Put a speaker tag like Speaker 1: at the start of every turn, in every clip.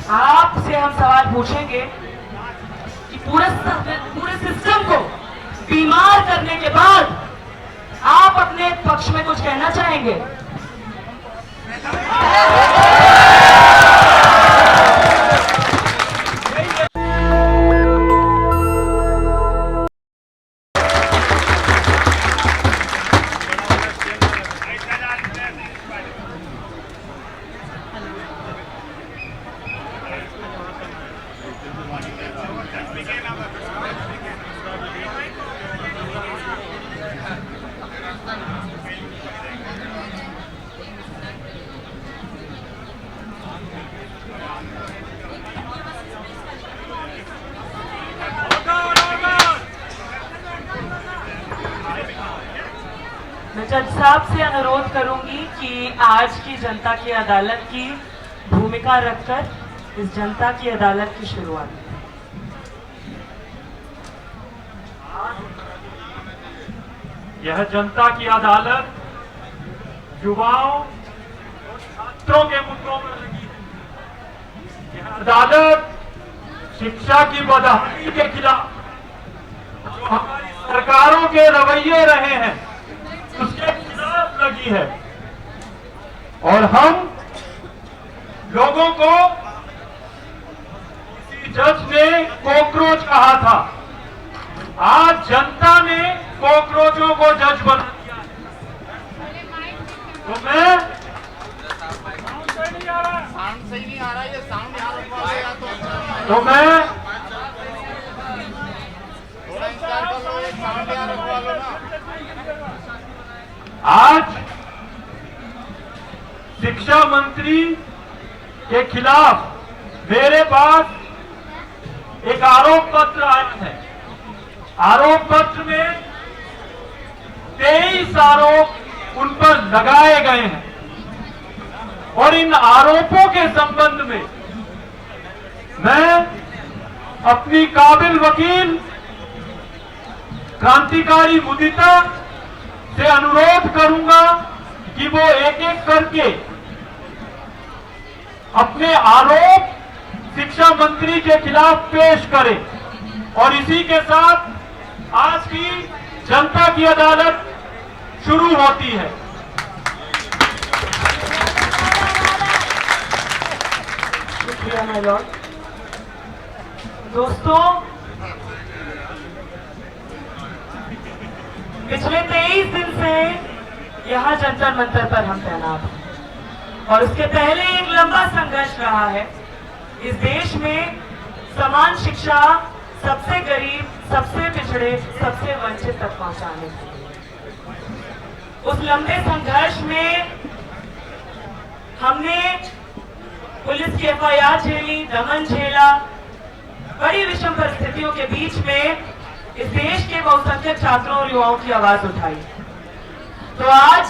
Speaker 1: आपसे हम सवाल पूछेंगे कि पूरे सिस्टम को बीमार करने के बाद आप अपने पक्ष में कुछ कहना चाहेंगे? मैं जज साहब से अनुरोध करूंगी कि आज की जनता की अदालत की भूमिका रखकर इस जनता की अदालत की शुरुआत।
Speaker 2: यह जनता की अदालत युवाओं और छात्रों के मुद्दों पर लगी है। यह अदालत शिक्षा की बदहाली के खिलाफ जो हमारी सरकारों के रवैये रहे हैं उसके खिलाफ लगी है। और हम लोगों को किसी जज ने कॉकरोच कहा था, आज जनता ने कॉकरोचों को जज बना दिया है। तो मैं साउंड सही नहीं आ रहा, ये साउंड तो मैं थोड़ा इंतजार कर लो, ये साउंड यहाँ रखवा लो ना। आज शिक्षा मंत्री के खिलाफ मेरे पास एक आरोप पत्र आया है। आरोप पत्र में 23 आरोप उन पर लगाए गए हैं और इन आरोपों के संबंध में मैं अपनी काबिल वकील क्रांतिकारी मुदिता से अनुरोध करूंगा कि वो एक एक करके अपने आरोप शिक्षा मंत्री के खिलाफ पेश करें। और इसी के साथ आज की जनता की अदालत शुरू होती है।
Speaker 1: शुक्रिया माय लॉर्ड। दोस्तों, पिछले 23 दिन से यहां जंतर मंतर पर हम तैनात हैं और उसके पहले एक लंबा संघर्ष रहा है इस देश में समान शिक्षा सबसे गरीब, सबसे पिछड़े, सबसे वंचित तक पहुंचाने के लिए। उस लंबे संघर्ष में हमने पुलिस की एफआईआर झेली, दमन झेला, बड़ी विषम परिस्थितियों के बीच में इस देश के बहुसंख्यक छात्रों और युवाओं की आवाज उठाई। तो आज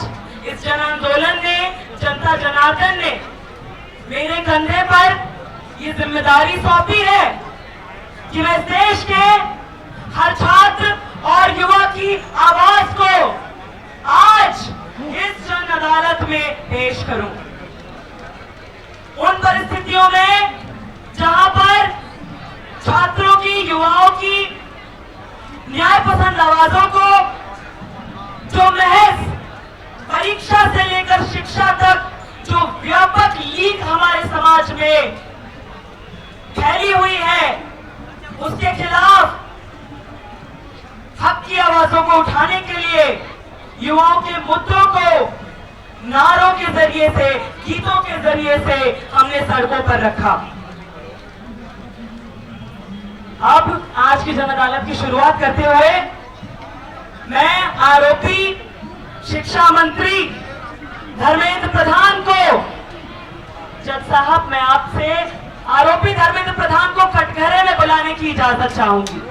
Speaker 1: इस जन आंदोलन ने, जनता जनार्दन ने मेरे कंधे पर ये जिम्मेदारी सौंपी है कि मैं इस देश के हर छात्र और युवा की आवाज को आज इस जन अदालत में पेश करूं। उन परिस्थितियों में जहां पर छात्रों की, युवाओं की न्याय पसंद आवाजों को जो महज परीक्षा से लेकर शिक्षा तक जो व्यापक लीक हमारे समाज में फैली हुई है, उसके खिलाफ हक की आवाजों को उठाने के लिए युवाओं के मुद्दों को नारों के जरिए से, गीतों के जरिए से हमने सड़कों पर रखा। अब आज की जन अदालत की शुरुआत करते हुए मैं आरोपी शिक्षा मंत्री धर्मेंद्र प्रधान को, जज साहब, मैं आपसे आरोपी धर्मेंद्र प्रधान को कटघरे में बुलाने की इजाजत चाहूंगी।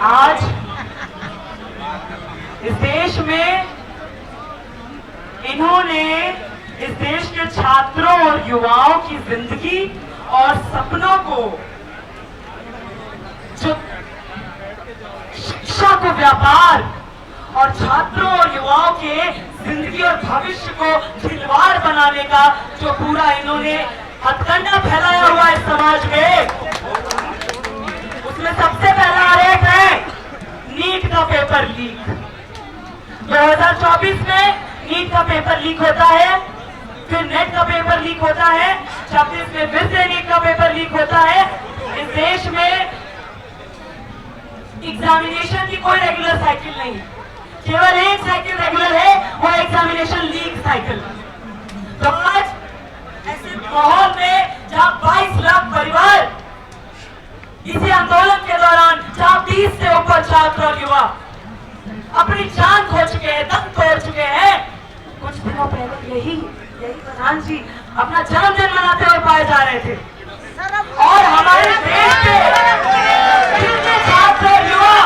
Speaker 1: आज इस देश में इन्होंने इस देश के छात्रों और युवाओं की जिंदगी और सपनों को, जो शिक्षा को व्यापार और छात्रों और युवाओं के जिंदगी और भविष्य को खिलवाड़ बनाने का जो पूरा इन्होंने हथकंडा फैलाया हुआ है समाज में, उसमें सबसे पहला आरोप है नीट का पेपर लीक। 2024 में नीट का पेपर लीक होता है, फिर नेट का पेपर लीक होता है, 26 में फिर से नीट का पेपर लीक होता है। इस देश में एग्जामिनेशन की कोई रेगुलर साइकिल नहीं, केवल एक साइकिल रेगुलर है, वो एग्जामिनेशन लीक साइकिल। तो आज ऐसे माहौल में जहां 22 लाख परिवार इसी आंदोलन के दौरान, जहां 20 से ऊपर छात्र और युवा अपनी जान खो चुके हैं, दम तोड़ चुके हैं, कुछ दिनों पहले यही प्रधान जी अपना जन्मदिन मनाते हुए पाए जा रहे थे। और हमारे देश के कितने छात्र और युवा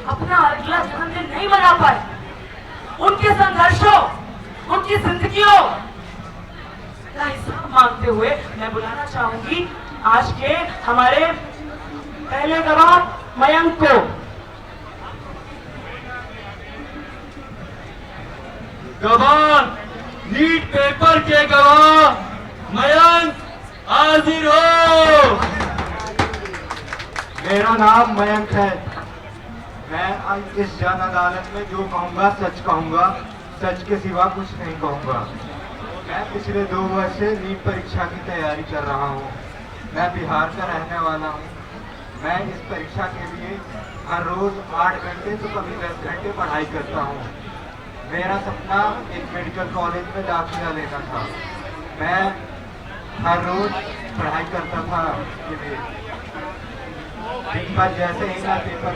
Speaker 1: अपना अगला जन्मदिन नहीं मना पाए। उनके संघर्षों, उनकी जिंदगियों का हिसाब मांगते हुए मैं बुलाना चाहूंगी आज के हमारे पहले गवाह मयंक को।
Speaker 2: गवाह, नीट पेपर के गवाह मयंक हाजिर हो।
Speaker 3: मेरा नाम मयंक है। मैं आज इस जन अदालत में जो कहूँगा सच कहूँगा, सच के सिवा कुछ नहीं कहूँगा। मैं पिछले 2 वर्ष से नीट परीक्षा की तैयारी कर रहा हूँ। मैं बिहार का रहने वाला हूँ। मैं इस परीक्षा के लिए हर रोज 8 घंटे तो कभी 10 घंटे पढ़ाई करता हूँ। मेरा सपना एक मेडिकल कॉलेज में दाखिला लेना था। मैं हर रोज पढ़ाई करता था इसके लिए। पर जैसे ही मैं पेपर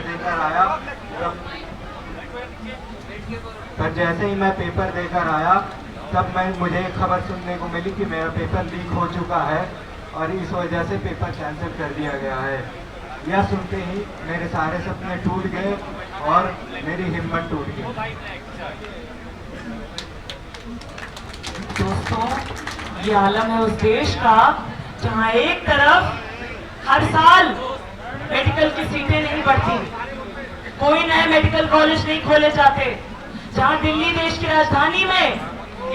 Speaker 3: देकर आया तब मुझे एक खबर सुनने को मिली कि मेरा पेपर लीक हो चुका है और इस वजह से पेपर कैंसिल कर दिया गया है। यह सुनते ही मेरे सारे सपने टूट गए और मेरी हिम्मत टूट गई।
Speaker 1: दोस्तों, ये आलम है उस देश का जहां एक तरफ हर साल मेडिकल की सीटें नहीं बढ़ती, कोई नए मेडिकल कॉलेज नहीं खोले जाते, जहां दिल्ली देश की राजधानी में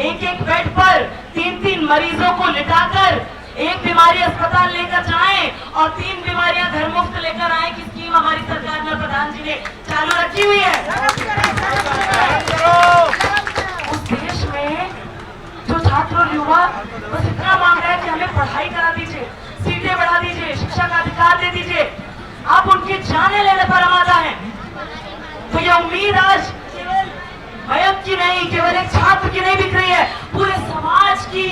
Speaker 1: एक एक बेड पर 3-3 मरीजों को लिटाकर एक बीमारी अस्पताल लेकर जाएं और 3 बीमारियां घर मुफ्त लेकर आए की स्कीम हमारी सरकार ने, प्रधान जी ने चालू रखी हुई है। उस देश में जो छात्र और युवा बस इतना मांग रहा है कि हमें पढ़ाई करा दीजिए, सीटें बढ़ा दीजिए, शिक्षा का अधिकार दे दीजिए, आप उनकी जाने लेने पर आमादा हैं। तो ये उम्मीद आज मयंक की नहीं, केवल एक छात्र की नहीं बिक रही है, पूरे समाज की।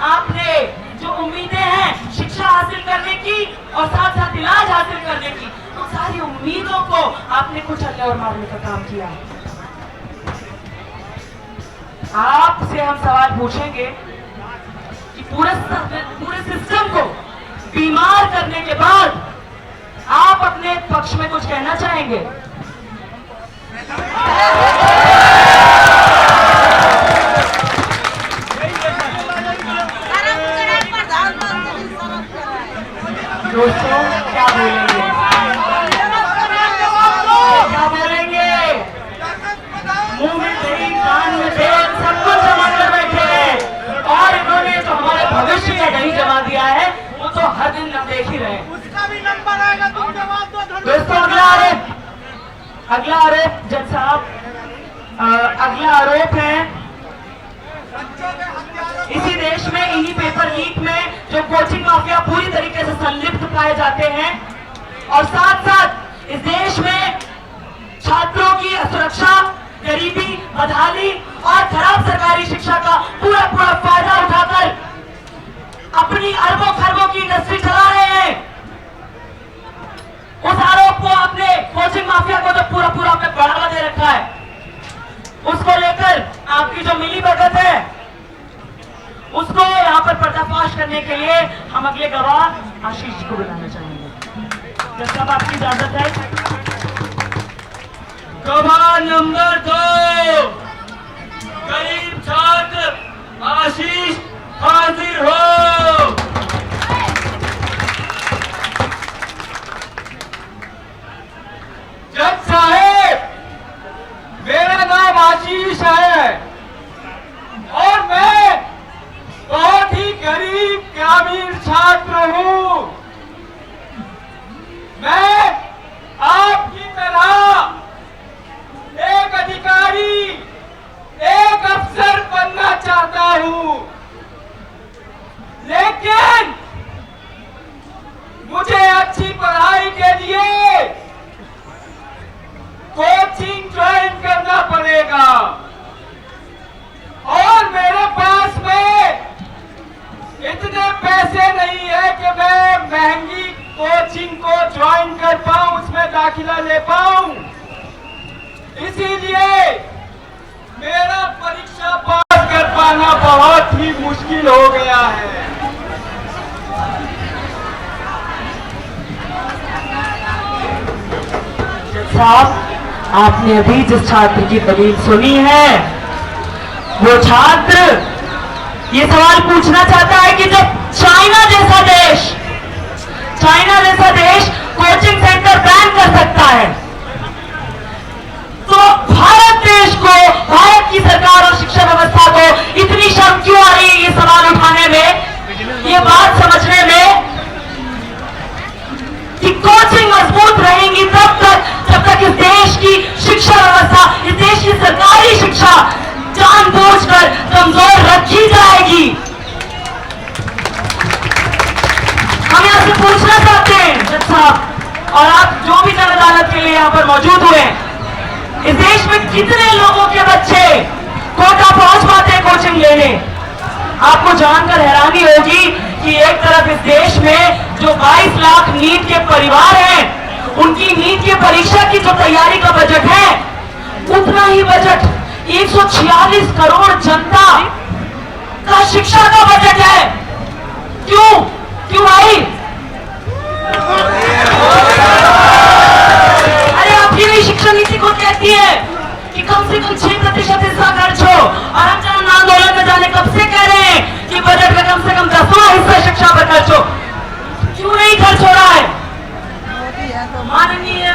Speaker 1: आपने जो उम्मीदें हैं शिक्षा हासिल करने की और साथ साथ इलाज हासिल करने की, उन सारी उम्मीदों को आपने कुछ और मारने का काम किया है। आपसे हम सवाल पूछेंगे कि पूरे सिस्टम को बीमार करने के बाद आप अपने पक्ष में कुछ कहना चाहेंगे? दोस्तों, क्या बोलेंगे? क्या बोलेंगे? मुंह में दही, कान में तेल, सब कुछ जमा कर बैठे और इन्होंने जो हमारे भविष्य का दही जमा दिया है वो तो हर दिन हम देख ही रहे हैं।
Speaker 4: उसका भी नंबर आएगा, तुम जवाब दो।
Speaker 1: दोस्तों, अगला आरोप जज साहब, अगला आरोप है इसी देश में इन्हीं पेपर लीक में जो कोचिंग माफिया पूरी तरीके से संलिप्त पाए जाते हैं और साथ साथ इस देश में छात्रों की असुरक्षा, गरीबी, बदहाली और खराब सरकारी शिक्षा का पूरा फायदा उठाकर अपनी अरबों खरबों की इंडस्ट्री चला रहे हैं। उस आरोप को आपने कोचिंग माफिया को जो पूरा आपने बढ़ावा दे रखा है, उसको लेकर आपकी जो मिली भगत है उसको यहाँ पर पर्दाफाश करने के लिए हम अगले गवाह आशीष को बुलाना चाहेंगे। जज साहब आपकी इजाजत है।
Speaker 2: गवाह नंबर 2 गरीब छात्र आशीष हाजिर हो। जज साहेब, मेरा नाम आशीष है और मैं बहुत ही गरीब ग्रामीण छात्र हूँ। मैं आपकी तरह एक अधिकारी, एक अफसर बनना चाहता हूँ, लेकिन मुझे अच्छी पढ़ाई के लिए कोचिंग ज्वाइन करना पड़ेगा और मेरे पास में इतने पैसे नहीं है कि मैं महंगी कोचिंग को ज्वाइन कर पाऊं, उसमें दाखिला ले पाऊं। इसीलिए मेरा परीक्षा पास कर पाना बहुत ही मुश्किल हो गया है।
Speaker 1: साहब, आपने अभी जिस छात्र की दलील सुनी है, वो छात्र ये सवाल पूछना चाहता है कि जब चाइना जैसा देश कोचिंग सेंटर बैन कर सकता है, तो भारत देश को, भारत की सरकार और शिक्षा व्यवस्था को इतनी शर्म क्यों आ रही है ये सवाल उठाने में, ये बात समझने में कि कोचिंग मजबूत रहेंगी तब तक जब तक इस देश की शिक्षा व्यवस्था, इस देश की सरकारी शिक्षा जानबूझकर कमजोर रखी जाएगी। हम यहां से पूछना चाहते हैं जज साहब और आप जो भी जन अदालत के लिए यहां पर मौजूद हुए, इस देश में कितने लोगों के बच्चे कोटा पहुंच पाते हैं कोचिंग लेने? आपको जानकर हैरानी होगी कि एक तरफ इस देश में जो 22 लाख नीट के परिवार हैं, उनकी नीट की परीक्षा की जो तैयारी का बजट है, उतना ही बजट 146 करोड़ जनता का शिक्षा का बजट है। क्यों भाई? अरे आपकी नई शिक्षा नीति को कहती है कि कम से कम 6% हिस्सा खर्च हो, और हम जन आंदोलन में जाने कब से कह रहे हैं कि बजट का कम से कम 10वां हिस्सा शिक्षा पर खर्च हो। क्यों नहीं खर्च हो रहा है? माननीय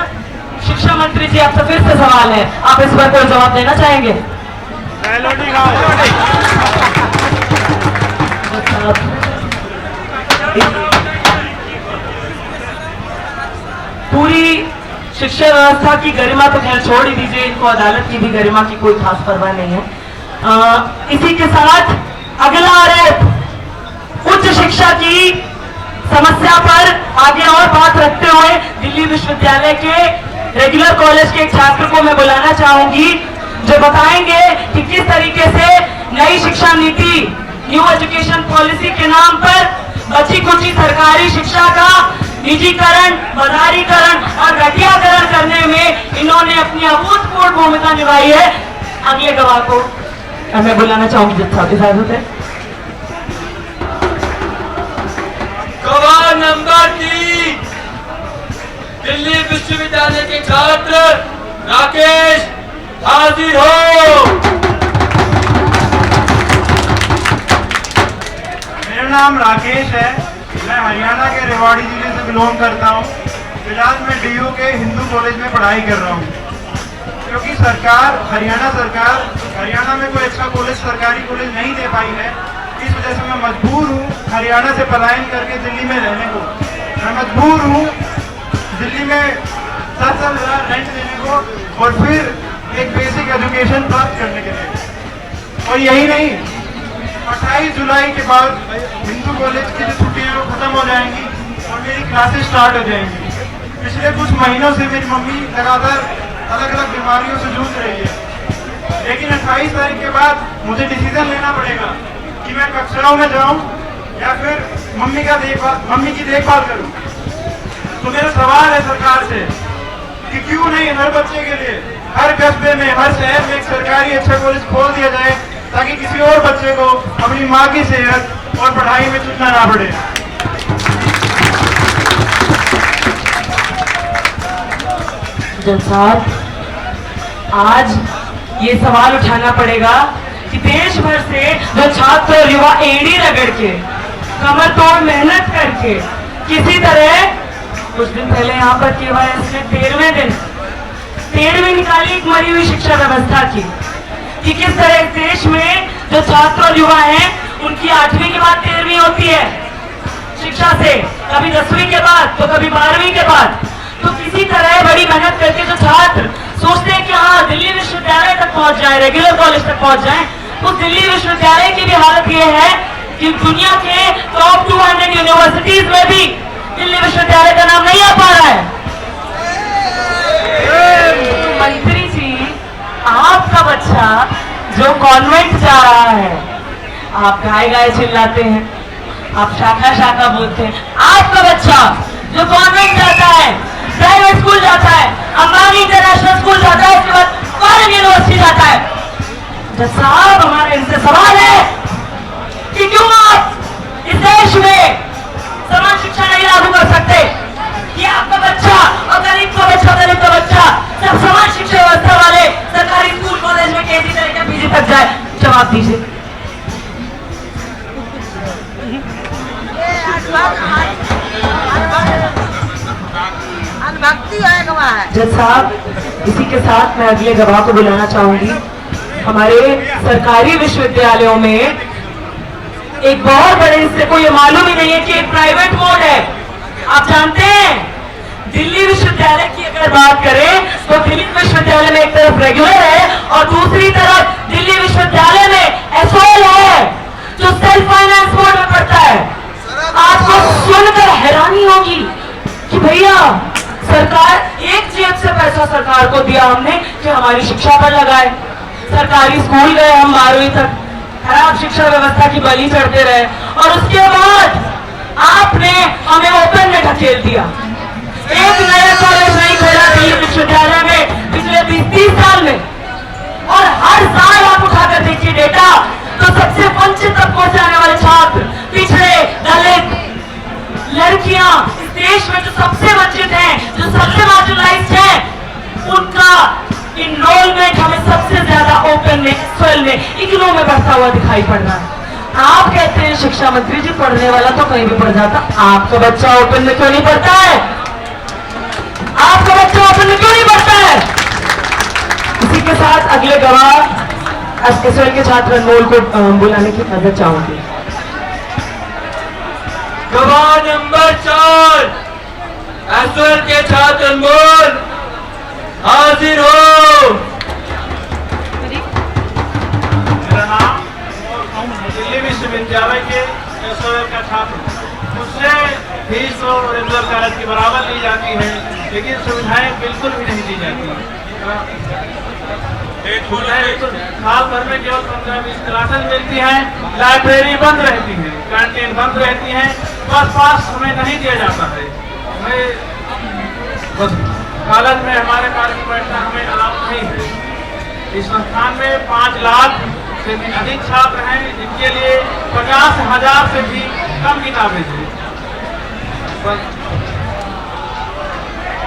Speaker 1: शिक्षा मंत्री जी, आपसे फिर से सवाल है, आप इस पर कोई जवाब देना चाहेंगे? पूरी शिक्षा व्यवस्था की गरिमा तो खैर छोड़ ही दीजिए, इनको अदालत की भी गरिमा की कोई खास परवाह नहीं है। इसी के साथ अगला आरोप उच्च शिक्षा की समस्या पर आगे और बात रखते हुए दिल्ली विश्वविद्यालय के रेगुलर कॉलेज के एक छात्र को मैं बुलाना चाहूंगी, जो बताएंगे कि किस तरीके से नई शिक्षा नीति, न्यू एजुकेशन पॉलिसी के नाम पर बची कुची सरकारी शिक्षा का निजीकरण, बाजारीकरण और घटियाकरण करने में इन्होंने अपनी अभूतपूर्व भूमिका निभाई है। अगले गवाह को मैं बुलाना चाहूंगी जज साहब, इजाजत है।
Speaker 2: गवाह नंबर 3 दिल्ली विश्वविद्यालय के छात्र राकेश हाजिर हो।
Speaker 3: मेरा नाम राकेश है, मैं हरियाणा के रेवाड़ी जिले से बिलोंग करता हूँ। फिलहाल मैं डीयू के हिंदू कॉलेज में पढ़ाई कर रहा हूँ, क्योंकि हरियाणा में कोई अच्छा कॉलेज, सरकारी कॉलेज नहीं दे पाई है। इस वजह से मैं मजबूर हूँ हरियाणा से पलायन करके दिल्ली में रहने को। मैं मजबूर हूँ दिल्ली में 7 साल रेंट देने को और फिर एक बेसिक एजुकेशन प्राप्त करने के लिए। और यही नहीं, 28 जुलाई के बाद हिंदू कॉलेज की जो छुट्टियाँ वो खत्म हो जाएंगी और मेरी क्लासेस स्टार्ट हो जाएंगी। पिछले कुछ महीनों से मेरी मम्मी लगातार अलग अलग बीमारियों से जूझ रही है, लेकिन 28 तारीख के बाद मुझे डिसीजन लेना पड़ेगा कि मैं कक्षाओं में जाऊं या फिर मम्मी की देखभाल करूं। तो मेरा सवाल है सरकार से कि क्यों नहीं हर बच्चे के लिए, हर कस्बे में, हर शहर में एक सरकारी अच्छा कॉलेज खोल दिया जाए, ताकि किसी और बच्चे को अपनी माँ की सेहत और पढ़ाई में चूकना ना पड़े।
Speaker 1: जज साहब, आज ये सवाल उठाना पड़ेगा कि देश भर से जो छात्र और युवा एड़ी रगड़ के कमर तोड़ मेहनत करके किसी तरह कुछ दिन पहले यहाँ पर केवाईएस ने 13वीं निकाली एक मरी हुई शिक्षा व्यवस्था की कि किस तरह इस देश में जो छात्र और युवा हैं उनकी 8वीं के बाद 13वीं होती है शिक्षा से, कभी 10वीं के बाद तो कभी 12वीं के बाद। तो किसी तरह बड़ी मेहनत करके जो छात्र सोचते हैं कि हाँ दिल्ली विश्वविद्यालय तक पहुंच जाए, रेगुलर कॉलेज तक पहुंच जाए, उस दिल्ली विश्वविद्यालय की भी हालत ये है कि दुनिया के टॉप 200 यूनिवर्सिटीज में भी दिल्ली विश्वविद्यालय का नाम नहीं आ पा रहा है। मंत्री जी, आपका बच्चा जो कॉन्वेंट जा रहा है, आप गाय गाय चिल्लाते हैं, आप शाखा शाखा बोलते हैं, आपका बच्चा जो कॉन्वेंट जाता है, प्राइवेट स्कूल जाता है, अंबानी इंटरनेशनल स्कूल जाता है, उसके बाद फॉरेन यूनिवर्सिटी जाता है। जज साहब, हमारा इनसे सवाल है कि क्यों आप इस देश में समान शिक्षा नहीं लागू कर सकते कि आपका बच्चा और गरीब का बच्चा, गरीब का बच्चा सब समान शिक्षा व्यवस्था वाले सरकारी स्कूल कॉलेज में केजी से लेकर पीजी तक जाए? जवाब दीजिए। जज साहब, इसी के साथ मैं अगले गवाह को बुलाना चाहूंगी। हमारे सरकारी विश्वविद्यालयों में एक बहुत बड़े हिस्से को ये मालूम ही नहीं है कि एक प्राइवेट बोर्ड है। आप जानते हैं, दिल्ली विश्वविद्यालय की अगर बात करें तो दिल्ली विश्वविद्यालय में एक तरफ रेगुलर है और दूसरी तरफ दिल्ली विश्वविद्यालय में एसओएल है जो सेल्फ फाइनेंस बोर्ड में पड़ता है। आपको सुनकर हैरानी होगी कि भैया सरकार एक जेब से पैसा सरकार को दिया हमने कि हमारी शिक्षा पर लगाए। सरकारी स्कूल गए हम 12वीं तक, खराब शिक्षा व्यवस्था की बलि चढ़ते रहे और उसके बाद आपने हमें ओपन में ढकेल दिया। एक नया कॉलेज नहीं खोला दिल्ली विश्वविद्यालय में पिछले 20-30 साल में, और हर साल आप उठाकर देखिए डेटा तो सबसे वंचित तबकों से आने वाले छात्र, पिछड़े, दलित, लड़कियां इस देश में जो सबसे वंचित हैं, जो सबसे मार्जिनलाइज्ड हैं, उनका इनरोलमेंट हमें सबसे ज्यादा ओपन में, एसओएल में, इग्नू में बढ़ता हुआ दिखाई पड़ रहा है। आप कहते हैं शिक्षा मंत्री जी पढ़ने वाला तो कहीं भी पढ़ जाता, आपका बच्चा ओपन में क्यों नहीं पढ़ता है? आपका बच्चा ओपन में क्यों नहीं पढ़ता है? इसी के साथ अगले गवाह एसओएल के छात्र अनमोल को बुलाने की इजाजत चाहूंगी।
Speaker 2: गवाह नंबर 4 एसओएल के छात्र अनमोल हाजिर हो। मेरा नाम दिल्ली विश्वविद्यालय के एसओएल का छात्र, मुझसे फीस और रेगुलर कॉलेज के बराबर ली जाती है, लेकिन सुविधाएं बिल्कुल भी नहीं दी जाती। साल भर में केवल 15-20 क्लासेस मिलती हैं, लाइब्रेरी बंद रहती है, कैंटीन बंद रहती है, बस पास हमें नहीं दिया जाता है। हमें बस कॉलेज में हमारे कॉलेज में बैठना हमें अलाउ नहीं है। इस संस्थान में 5 लाख से भी अधिक छात्र हैं जिनके लिए 50,000 से भी कम किताबें हैं।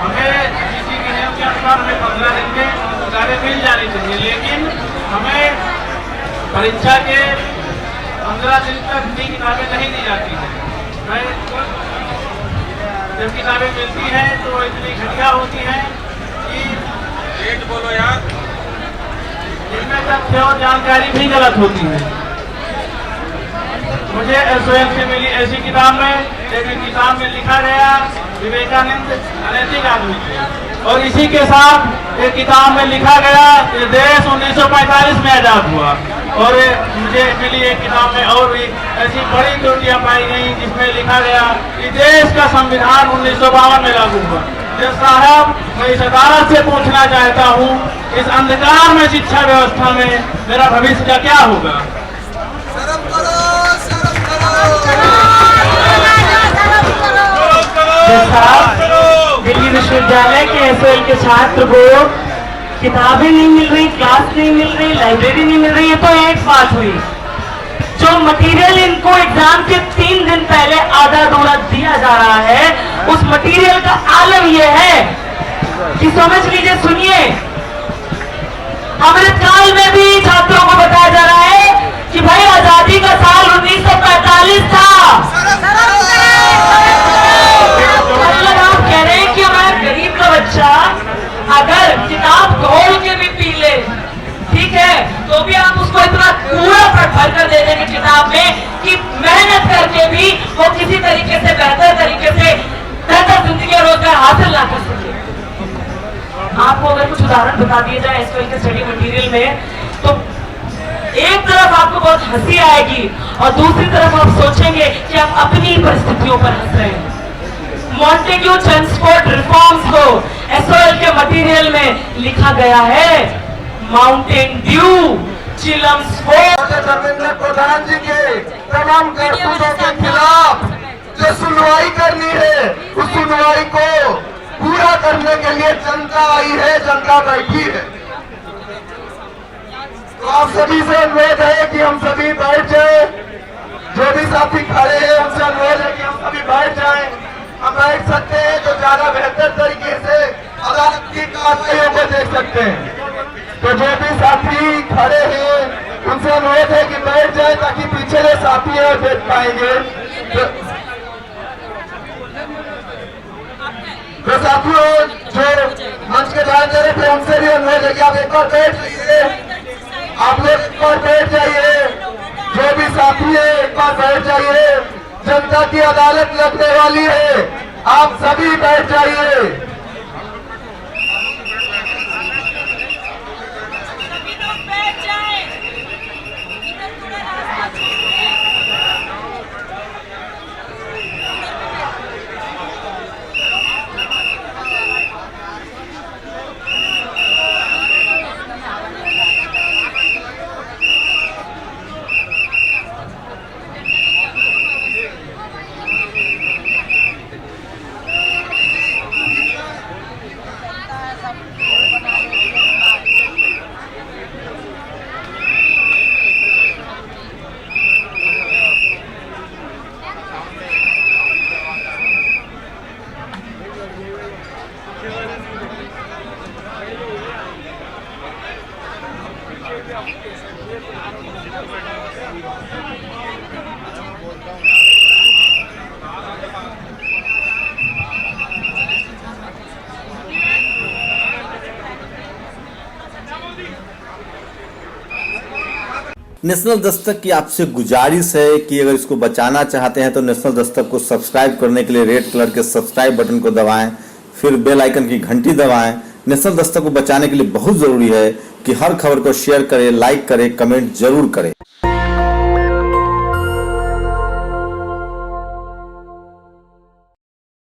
Speaker 2: हमें किसी के नियम के अनुसार हमें 15 दिन में किताबें मिल जानी चाहिए, लेकिन हमें परीक्षा के 15 दिन तक भी किताबें नहीं दी जाती हैं। जब किताबें मिलती हैं तो इतनी घटिया होती हैं कि रेट बोलो यार, इनमें तथ्य और जानकारी भी गलत होती है। मुझे एसओएल से मिली ऐसी किताब में, लेकिन किताब में लिखा गया विवेकानंद अनैतिक आदमी, और इसी के साथ एक किताब में लिखा गया कि देश 1945 में आजाद हुआ, और मुझे मिली एक किताब में और भी ऐसी बड़ी त्रुटियां पाई गई जिसमें लिखा गया कि देश का संविधान 1952 में लागू हुआ। जज साहब, मैं इस अदालत से पूछना चाहता हूँ, इस अंधकार में शिक्षा व्यवस्था में मेरा भविष्य का क्या होगा?
Speaker 1: दिल्ली विश्वविद्यालय के एसओएल के छात्र को किताबें नहीं मिल रही, क्लास नहीं मिल रही, लाइब्रेरी नहीं मिल रही, ये तो एक बात हुई। जो मटेरियल इनको एग्जाम के 3 दिन पहले आधा अधूरा दिया जा रहा है, उस मटेरियल का आलम यह है कि समझ लीजिए, सुनिए, अमृतकाल में भी छात्रों को बताया जा रहा है कि भाई आजादी का साल 1945 था। मतलब आप कह रहे हैं कि हमारा गरीब का बच्चा अगर किताब खोल के भी पी ले, ठीक है, तो भी आप उसको इतना कूड़ा भर कर दे देंगे किताब में कि मेहनत करके भी वो किसी तरीके से बेहतर जिंदगी और रोजगार हासिल ना कर सके। आपको अगर कुछ उदाहरण बता दिए जाए एसक्यूएल के स्टडी मटेरियल में, तो एक तरफ आपको बहुत हंसी आएगी और दूसरी तरफ आप सोचेंगे कि आप अपनी ही परिस्थितियों पर हंस रहे हैं। मॉन्टेग्यू चेम्सफोर्ड रिफॉर्म्स को एसओएल के मटेरियल में लिखा गया है। माउंटेन ड्यू, चिलम्सफोर्ड,
Speaker 3: धर्मेंद्र प्रधान जी के तमाम करतूतों के खिलाफ जो सुनवाई करनी है, उस सुनवाई को पूरा करने के लिए जनता आई है, जनता बैठी है। तो आप सभी से अनुरोध है कि हम सभी बैठ जाए। जो भी साथी खड़े हैं उनसे अनुरोध है कि हम सभी बैठ जाएं। हम बैठ सकते हैं तो ज्यादा बेहतर तरीके से अदालत की कार्रवाइयों को देख सकते हैं। तो जो भी साथी खड़े हैं उनसे अनुरोध है कि बैठ जाए ताकि पीछे जो साथी है देख पाएंगे। तो साथियों जो मंच के बाहर जा रहे थे उनसे भी अनुरोध है कि आप एक बार बैठ जाइए, आप लोग एक बार बैठ जाइए। जो भी साथी है एक बार बैठ जाइए, जनता की अदालत लगने वाली है, आप सभी बैठ जाइए।
Speaker 5: नेशनल दस्तक की आपसे गुजारिश है कि अगर इसको बचाना चाहते हैं तो नेशनल दस्तक को सब्सक्राइब करने के लिए रेड कलर के सब्सक्राइब बटन को दबाएं, फिर बेल आइकन की घंटी दबाएं। नेशनल दस्तक को बचाने के लिए बहुत ज़रूरी है कि हर खबर को शेयर करें, लाइक करें, कमेंट जरूर करें।